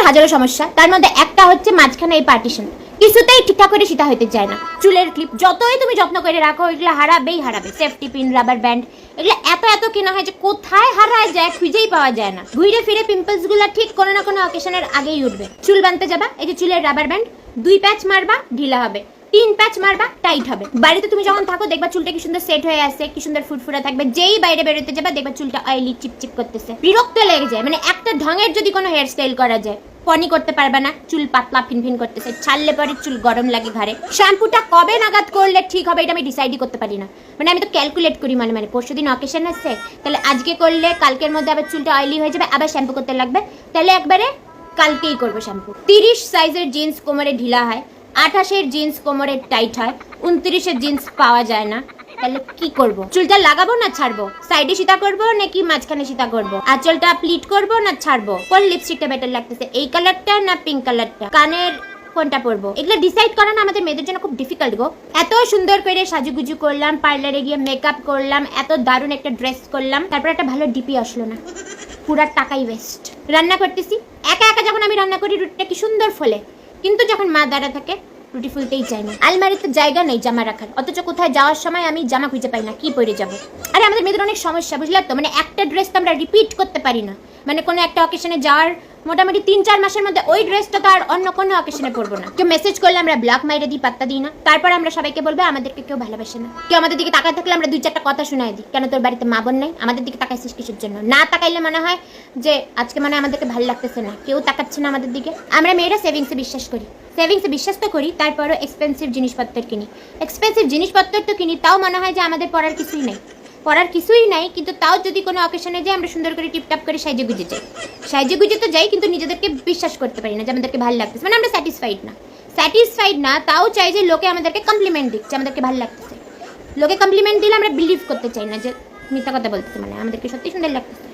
হাজারো সমস্যা, তার মধ্যে একটা হচ্ছে মাঝখানে এই পার্টিশন, কিছুতেই ঠিকঠাক করে সেটা হইতে চায় না। চুলের ক্লিপ যতই তুমি যত্ন করে রাখো এগুলো হারাবেই হারাবে। সেফটি পিন, রাবার ব্যান্ড, এগুলো এত এত কেনা হয় যে কোথায় হারায় যায় খুঁজেই পাওয়া যায় না। ঘুরে ফিরে পিম্পলস গুলা ঠিক কোনো না কোনো অকেশনের আগেই উঠবে। চুল বানতে যাবা, এই যে চুলের রাবার ব্যান্ড, 2 প্যাচ মারবা ঢিলা হবে, 3 প্যাচ মারবা টাইট হবে। বাড়িতে তুমি যখন থাকো দেখবা চুলটা কি সুন্দর সেট হয়ে আছে, কি সুন্দর ফুটফুটা থাকবে। যেই বাইরে বেরোতে যাবা দেখবা চুলটা অয়েলি চিপচিপ করতেছে, বিরক্ত লেগে যায়। মানে একটা ঢঙের যদি কোনো হেয়ার স্টাইল করা যায়, পনি করতে পারবে না, চুল পাতলা ফিনফিন করতেছে, ছাড়লে পরে চুল গরম লাগে ঘাড়ে। শ্যাম্পুটা কবে নাগাদ করলে ঠিক হবে এটা আমি ডিসাইডই করতে পারি না। মানে আমি তো ক্যালকুলেট করি, মানে পরশুদিন অকেশন আছে, তাহলে আজকে করলে কালকের মধ্যে আবার চুলটা অয়েলি হয়ে যাবে, আবার শ্যাম্পু করতে লাগবে, তাহলে একবারে কালকেই করবো শ্যাম্পু। 30 সাইজের জিন্স কোমরে ঢিলা হয়, 28-এর জিন্স কোমরে টাইট হয়, 29-এর জিন্স পাওয়া যায় না, তাহলে কি করব? চুলটা লাগাবো না ছাড়বো? সাইডে সীতা করব নাকি মাঝখানে সীতা করব? আঁচলটা প্লিট করব না ছাড়বো? কোন লিপস্টিকটা বেটার লাগতেছে, এই কালারটা না পিঙ্ক কালারটা? কানের কোনটা পরবো? এগুলো ডিসাইড করা না আমাদের মেয়েদের জন্য খুব ডিফিকাল্ট গো। এত সুন্দর করে সাজুগুজু করলাম, পার্লারে গিয়ে মেকআপ করলাম, এত দারুণ একটা ড্রেস করলাম, তারপর একটা ভালো ডিপি আসলো না, পুরা টাকাই ওয়েস্ট। রান্না করতেছি, একা একা যখন আমি রান্না করি রুটিটা কি সুন্দর ফলে, কিন্তু যখন মা দাঁড়া থাকে রুটি ফুলতেই চাই না। আলমারিতে জায়গা নেই জামা রাখার, অথচ কোথায় যাওয়ার সময় আমি জামা খুঁজে পাই না, কি পরে যাব। আরে আমাদের মেয়েদের অনেক সমস্যা, বুঝলে তো? মানে একটা ড্রেস তো আমরা রিপিট করতে পারি না। মানে কোনো একটা অকেশনে যাওয়ার মোটামুটি 3-4 মাসের মধ্যে ওই ড্রেসটা তো আর অন্য কোনো অকেশনে পরবো না। কেউ মেসেজ করলে আমরা ব্লক মাইরে দিই, পাত্তা দিই না। তারপর আমরা সবাইকে বলবো আমাদেরকে কেউ ভালোবাসে না। কেউ আমাদের দিকে তাকায় থাকলে আমরা 2-4টা কথা শোনায় দিই, কেন তোর বাড়িতে মা বোন নাই? আমাদের দিকে তাকাইছিস কিসের জন্য? না তাকাইলে মনে হয় যে আজকে মনে হয় আমাদেরকে ভালো লাগতেছে না, কেউ তাকাচ্ছে না আমাদের দিকে। আমরা মেয়েরা সেভিংসে বিশ্বাস করি, সেভিংসে বিশ্বাস তো করি, তারপরও এক্সপেন্সিভ জিনিসপত্র কিনি। এক্সপেন্সিভ জিনিসপত্র তো কিনি, তাও মনে হয় যে আমাদের পড়ার কিছুই নাই, কিন্তু তাও যদি কোনো অকেশনে যাই আমরা সুন্দর করে টিপটাপ করে সাইজে গুজে যাই। সাইজে গুজে তো যাই, কিন্তু নিজেদেরকে বিশ্বাস করতে পারি না যে আমাদেরকে ভালো লাগতেছে। মানে আমরা স্যাটিসফাইড না, তাও চাই যে লোকে আমাদেরকে কমপ্লিমেন্ট দিচ্ছে, আমাদেরকে ভালো লাগতেছে। লোকে কমপ্লিমেন্ট দিলে আমরা বিলিভ করতে চাই না যে মিথ্যা কথা বলতেছে, মানে আমাদেরকে সত্যি সুন্দর লাগতেছে।